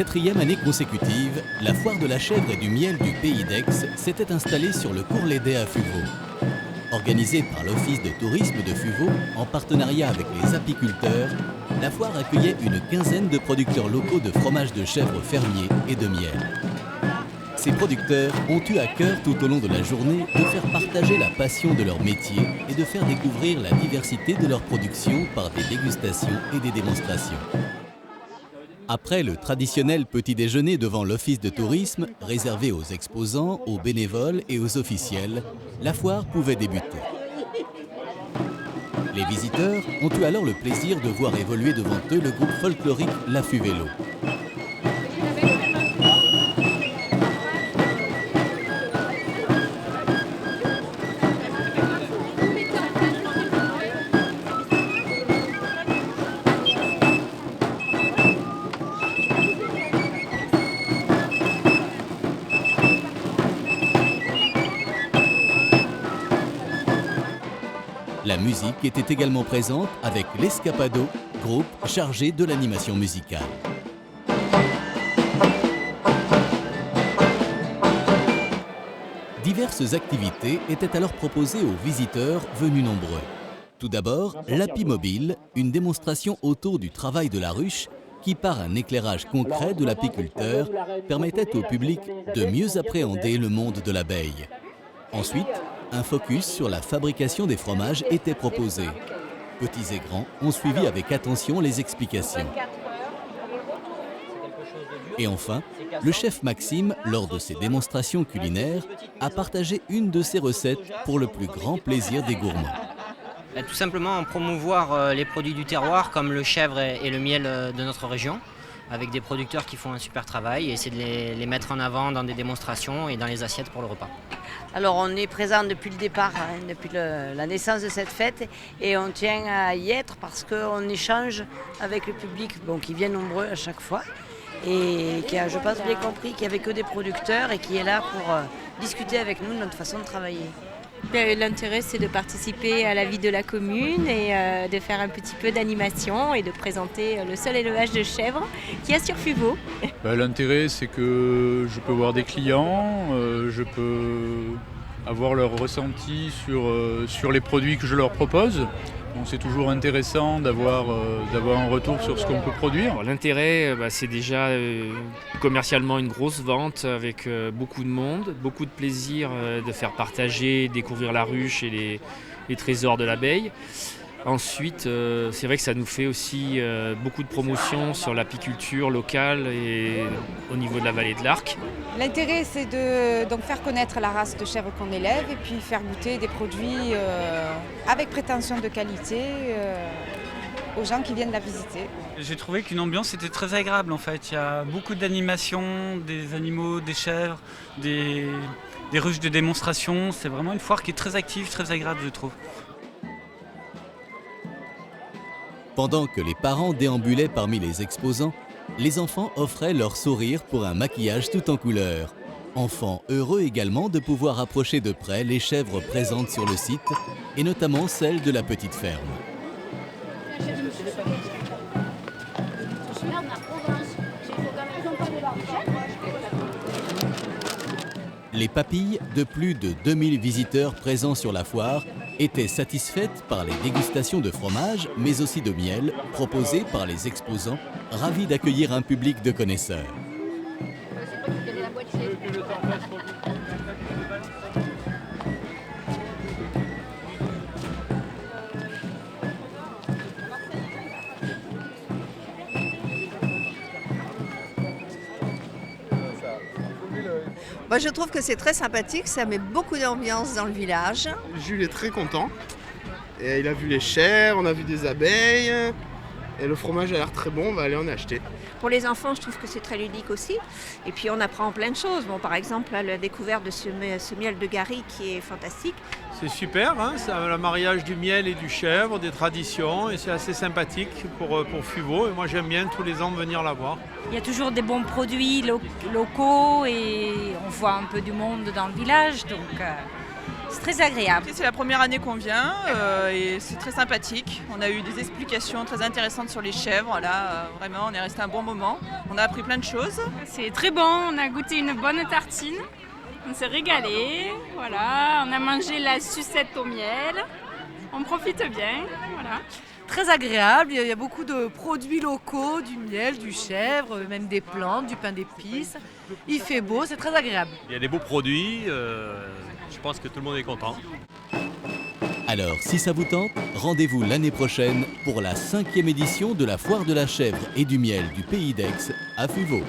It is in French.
4e année consécutive, la foire de la chèvre et du miel du Pays d'Aix s'était installée sur le cours Lédet à Fuveau. Organisée par l'Office de tourisme de Fuveau, en partenariat avec les apiculteurs, la foire accueillait une quinzaine de producteurs locaux de fromage de chèvre fermiers et de miel. Ces producteurs ont eu à cœur tout au long de la journée de faire partager la passion de leur métier et de faire découvrir la diversité de leur production par des dégustations et des démonstrations. Après le traditionnel petit déjeuner devant l'office de tourisme, réservé aux exposants, aux bénévoles et aux officiels, la foire pouvait débuter. Les visiteurs ont eu alors le plaisir de voir évoluer devant eux le groupe folklorique La Fuvélo. La musique était également présente avec l'Escapado, groupe chargé de l'animation musicale. Diverses activités étaient alors proposées aux visiteurs venus nombreux. Tout d'abord, l'Apimobile, une démonstration autour du travail de la ruche qui, par un éclairage concret de l'apiculteur, permettait au public de mieux appréhender le monde de l'abeille. Ensuite, un focus sur la fabrication des fromages était proposé. Petits et grands ont suivi avec attention les explications. Et enfin, le chef Maxime, lors de ses démonstrations culinaires, a partagé une de ses recettes pour le plus grand plaisir des gourmands. Tout simplement promouvoir les produits du terroir comme le chèvre et le miel de notre région, avec des producteurs qui font un super travail et essayer de les mettre en avant dans des démonstrations et dans les assiettes pour le repas. Alors on est présent depuis le départ, depuis la naissance de cette fête et on tient à y être parce qu'on échange avec le public qui vient nombreux à chaque fois et qui a, je pense, bien compris qu'il n'y avait que des producteurs et qui est là pour discuter avec nous de notre façon de travailler. L'intérêt, c'est de participer à la vie de la commune et de faire un petit peu d'animation et de présenter le seul élevage de chèvres qu'il y a sur Fuveau. L'intérêt, c'est que je peux voir des clients, je peux avoir leur ressenti sur les produits que je leur propose. Donc c'est toujours intéressant d'avoir un retour sur ce qu'on peut produire. Alors, l'intérêt, c'est déjà commercialement une grosse vente avec beaucoup de monde, beaucoup de plaisir de faire partager, découvrir la ruche et les trésors de l'abeille. Ensuite, c'est vrai que ça nous fait aussi beaucoup de promotions sur l'apiculture locale et au niveau de la vallée de l'Arc. L'intérêt, c'est de donc faire connaître la race de chèvre qu'on élève et puis faire goûter des produits avec prétention de qualité aux gens qui viennent la visiter. J'ai trouvé qu'une ambiance était très agréable en fait. Il y a beaucoup d'animations, des animaux, des chèvres, des ruches de démonstration. C'est vraiment une foire qui est très active, très agréable je trouve. Pendant que les parents déambulaient parmi les exposants, les enfants offraient leur sourire pour un maquillage tout en couleurs. Enfants heureux également de pouvoir approcher de près les chèvres présentes sur le site, et notamment celles de la petite ferme. Les papilles de plus de 2000 visiteurs présents sur la foire étaient satisfaites par les dégustations de fromage, mais aussi de miel, proposées par les exposants, ravis d'accueillir un public de connaisseurs. Moi, je trouve que c'est très sympathique, ça met beaucoup d'ambiance dans le village. Jules est très content. Et il a vu les chairs, on a vu des abeilles. Et le fromage a l'air très bon, on va aller en acheter. Pour les enfants, je trouve que c'est très ludique aussi. Et puis on apprend plein de choses. Bon, par exemple, la découverte de ce miel de Gary qui est fantastique. C'est super, hein, c'est le mariage du miel et du chèvre, des traditions, et c'est assez sympathique pour Fuveau. Et moi j'aime bien tous les ans venir la voir. Il y a toujours des bons produits locaux et on voit un peu du monde dans le village. Donc C'est très agréable. C'est la première année qu'on vient et c'est très sympathique. On a eu des explications très intéressantes sur les chèvres. Là, vraiment, on est resté un bon moment. On a appris plein de choses. C'est très bon, on a goûté une bonne tartine. On s'est régalé, voilà. On a mangé la sucette au miel. On profite bien, voilà. Très agréable, il y a beaucoup de produits locaux, du miel, du chèvre, même des plantes, du pain d'épices. Il fait beau, c'est très agréable. Il y a des beaux produits, je pense que tout le monde est content. Alors, si ça vous tente, rendez-vous l'année prochaine pour la 5e édition de la Foire de la chèvre et du miel du Pays d'Aix à Fuveau.